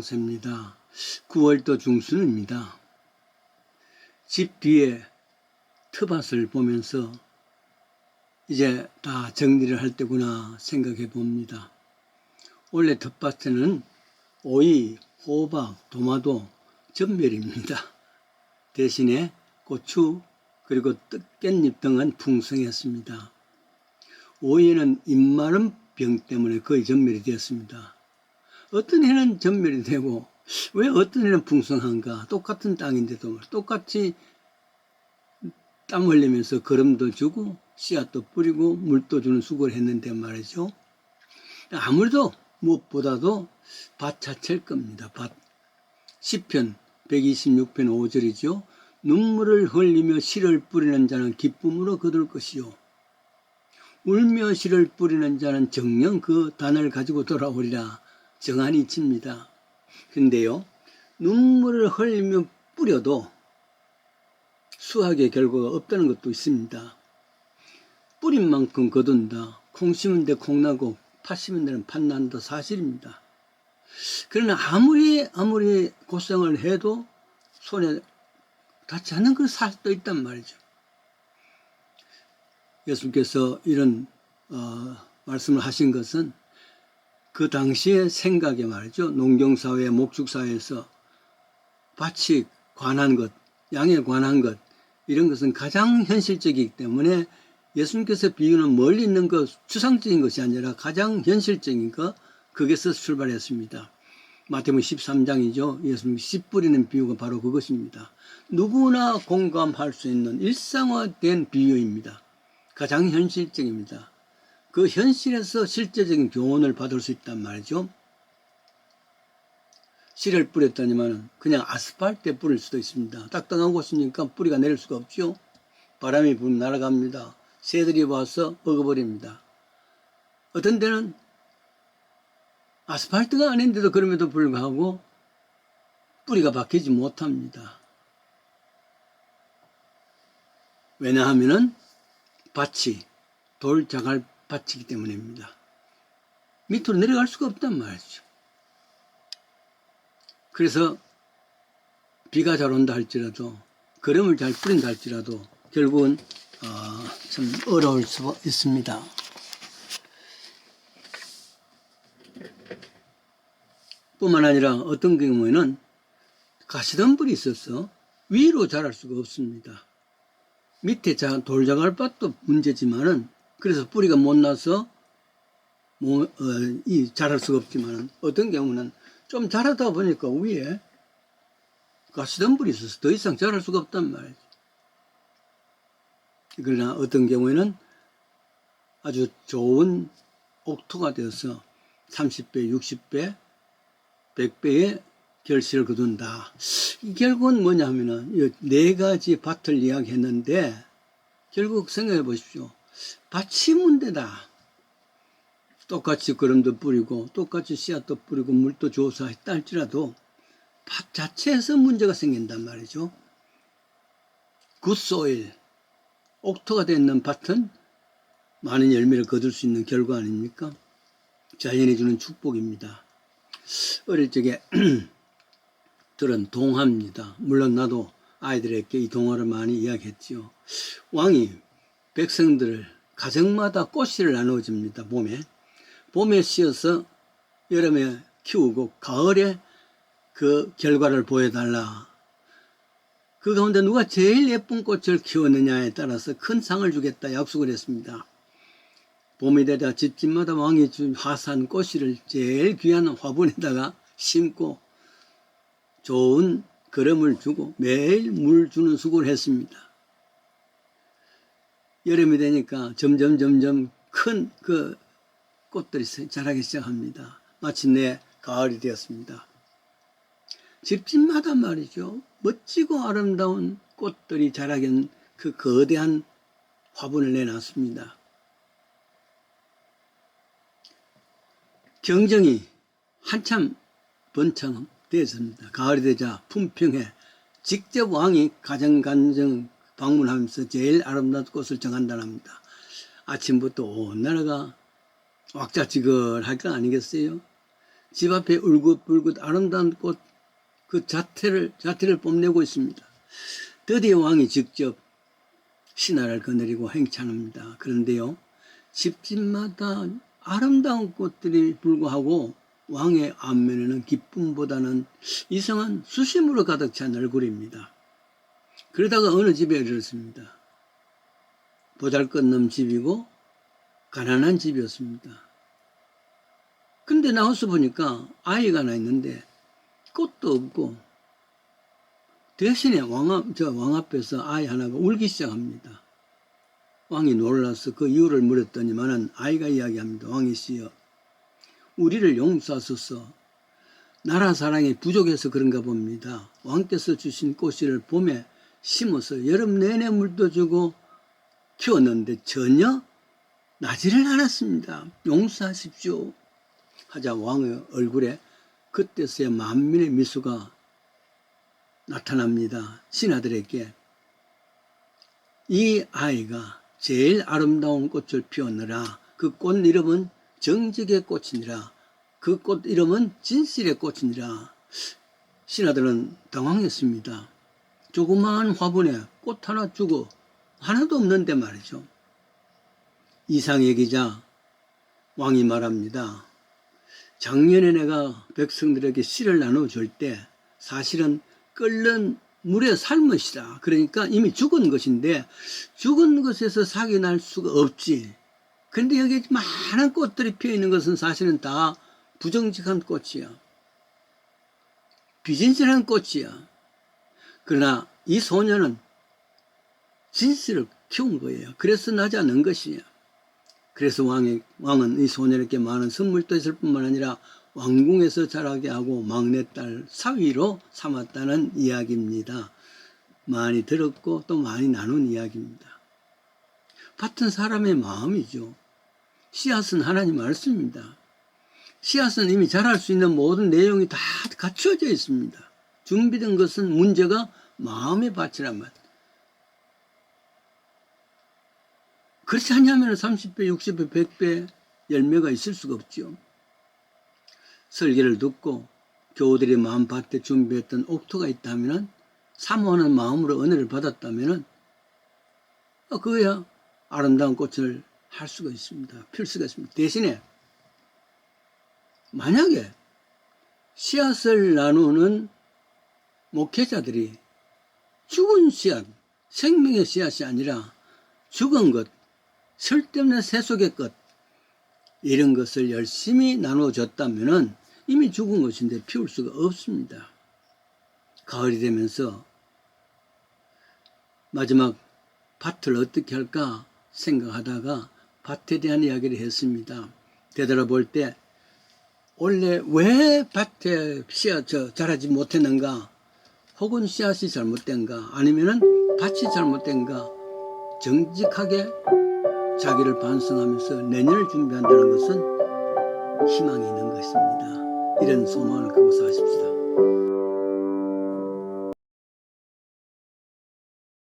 장세입니다. 9월도 중순입니다. 집 뒤에 텃밭을 보면서 이제 다 정리를 할 때구나 생각해 봅니다. 원래 텃밭에는 오이, 호박, 도마도, 전멸입니다. 대신에 고추 그리고 깻잎 등은 풍성했습니다. 오이는 잎마름 병 때문에 거의 전멸이 되었습니다. 어떤 해는 전멸이 되고 왜 어떤 해는 풍성한가? 똑같은 땅인데도 똑같이 땀 흘리면서 거름도 주고 씨앗도 뿌리고 물도 주는 수고를 했는데 말이죠. 아무래도 무엇보다도 밭 자체일 겁니다. 밭. 시편 126편 5절이죠. 눈물을 흘리며 씨를 뿌리는 자는 기쁨으로 거둘 것이요. 울며 씨를 뿌리는 자는 정녕 그 단을 가지고 돌아오리라. 정한이 있습니다. 근데요, 눈물을 흘리며 뿌려도 수확의 결과가 없다는 것도 있습니다. 뿌린 만큼 거둔다. 콩 심은 데 콩 나고 팥 심은 데는 팥 난다. 사실입니다. 그러나 아무리 고생을 해도 손에 닿지 않는 그 사실도 있단 말이죠. 예수께서 이런 말씀을 하신 것은 그 당시의 생각에 말이죠. 농경사회, 목축사회에서 밭이 관한 것, 양에 관한 것, 이런 것은 가장 현실적이기 때문에 예수님께서 비유는 멀리 있는 것, 추상적인 것이 아니라 가장 현실적인 것, 거기서 출발했습니다. 마태복음 13장이죠. 예수님이 씨 뿌리는 비유가 바로 그것입니다. 누구나 공감할 수 있는 일상화된 비유입니다. 가장 현실적입니다. 그 현실에서 실제적인 교훈을 받을 수 있단 말이죠. 씨를 뿌렸더니만 그냥 아스팔트에 뿌릴 수도 있습니다. 딱딱한 곳이니까 뿌리가 내릴 수가 없죠. 바람이 불면 날아갑니다. 새들이 와서 먹어버립니다. 어떤 데는 아스팔트가 아닌데도 그럼에도 불구하고 뿌리가 박히지 못합니다. 왜냐하면은 밭이 돌자갈 밭이기 때문입니다. 밑으로 내려갈 수가 없단 말이죠. 그래서 비가 잘 온다 할지라도 거름을 잘 뿌린다 할지라도 결국은 참 어려울 수 있습니다. 뿐만 아니라 어떤 경우에는 가시덤불이 있어서 위로 자랄 수가 없습니다. 밑에 돌자갈밭도 문제지만은 그래서 뿌리가 못 나서 자랄 수가 없지만은 어떤 경우는 좀 자라다 보니까 위에 가시덤불이 있어서 더 이상 자랄 수가 없단 말이죠. 그러나 어떤 경우에는 아주 좋은 옥토가 되어서 30배, 60배, 100배의 결실을 거둔다. 결국은 뭐냐 하면은 이 네 가지 밭을 이야기했는데 결국 생각해 보십시오. 밭이 문제다. 똑같이 거름도 뿌리고 똑같이 씨앗도 뿌리고 물도 줘서 했다 할지라도 밭 자체에서 문제가 생긴단 말이죠. 굿소일, 옥토가 되어 있는 밭은 많은 열매를 거둘 수 있는 결과 아닙니까? 자연이 주는 축복입니다. 어릴 적에 들은 동화입니다. 물론 나도 아이들에게 이 동화를 많이 이야기했지요. 왕이 백성들을 가정마다 꽃씨를 나눠줍니다. 봄에 씌어서 여름에 키우고 가을에 그 결과를 보여달라. 그 가운데 누가 제일 예쁜 꽃을 키웠느냐에 따라서 큰 상을 주겠다 약속을 했습니다. 봄이 되자 집집마다 왕이 준 화산 꽃씨를 제일 귀한 화분에다가 심고 좋은 거름을 주고 매일 물 주는 수고를 했습니다. 여름이 되니까 점점 큰 그 꽃들이 자라기 시작합니다. 마침내 가을이 되었습니다. 집집마다 말이죠. 멋지고 아름다운 꽃들이 자라긴 그 거대한 화분을 내놨습니다. 경정이 한참 번창되었습니다. 가을이 되자 품평회 직접 왕이 가정간정 방문하면서 제일 아름다운 꽃을 정한다랍니다. 아침부터 온 나라가 왁자지껄할 거 아니겠어요? 집 앞에 울긋불긋 아름다운 꽃 그 자태를 뽐내고 있습니다. 드디어 왕이 직접 신하를 거느리고 행차합니다. 그런데요, 집집마다 아름다운 꽃들이 불고하고 왕의 안면에는 기쁨보다는 이상한 수심으로 가득 찬 얼굴입니다. 그러다가 어느 집에 이르렀습니다. 보잘것없는 집이고 가난한 집이었습니다. 근데 나와서 보니까 아이가 하나 있는데 꽃도 없고 대신에 왕 앞에서 아이 하나가 울기 시작합니다. 왕이 놀라서 그 이유를 물었더니만은 아이가 이야기합니다. 왕이시여, 우리를 용서하소서. 나라 사랑이 부족해서 그런가 봅니다. 왕께서 주신 꽃을 봄에 심어서 여름 내내 물도 주고 키웠는데 전혀 나지를 않았습니다. 용서하십시오. 하자 왕의 얼굴에 그때서야 만민의 미소가 나타납니다. 신하들에게 이 아이가 제일 아름다운 꽃을 피웠느라 그 꽃 이름은 정직의 꽃이니라. 그 꽃 이름은 진실의 꽃이니라. 신하들은 당황했습니다. 조그마한 화분에 꽃 하나 주고 하나도 없는데 말이죠. 이상 얘기자 왕이 말합니다. 작년에 내가 백성들에게 씨를 나눠줄 때 사실은 끓는 물에 삶으시라. 그러니까 이미 죽은 것인데 죽은 것에서 sak이 날 수가 없지. 그런데 여기 많은 꽃들이 피어있는 것은 사실은 다 부정직한 꽃이야. 비진실한 꽃이야. 그러나 이 소녀는 진실을 키운 거예요. 그래서 나지 않는 것이야. 그래서 왕은 이 소녀에게 많은 선물도 있을 뿐만 아니라 왕궁에서 자라게 하고 막내딸 사위로 삼았다는 이야기입니다. 많이 들었고 또 많이 나눈 이야기입니다. 밭은 사람의 마음이죠. 씨앗은 하나님 말씀입니다. 씨앗은 이미 자랄 수 있는 모든 내용이 다 갖춰져 있습니다. 준비된 것은 문제가 마음의 밭이란 말. 그렇지 않냐면 30배, 60배, 100배 열매가 있을 수가 없죠. 설계를 듣고 교우들이 마음밭에 준비했던 옥토가 있다면, 사모하는 마음으로 은혜를 받았다면 그거야 아름다운 꽃을 할 수가 있습니다. 필 수가 있습니다. 대신에 만약에 씨앗을 나누는 목회자들이 죽은 씨앗, 생명의 씨앗이 아니라 죽은 것, 쓸데없는 세속의 것, 이런 것을 열심히 나눠줬다면 이미 죽은 것인데 피울 수가 없습니다. 가을이 되면서 마지막 밭을 어떻게 할까 생각하다가 밭에 대한 이야기를 했습니다. 되돌아볼 때 원래 왜 밭에 씨앗 자라지 못했는가, 혹은 씨앗이 잘못된가, 아니면은 밭이 잘못된가, 정직하게 자기를 반성하면서 내년을 준비한다는 것은 희망이 있는 것입니다. 이런 소망을 갖고 사십시다.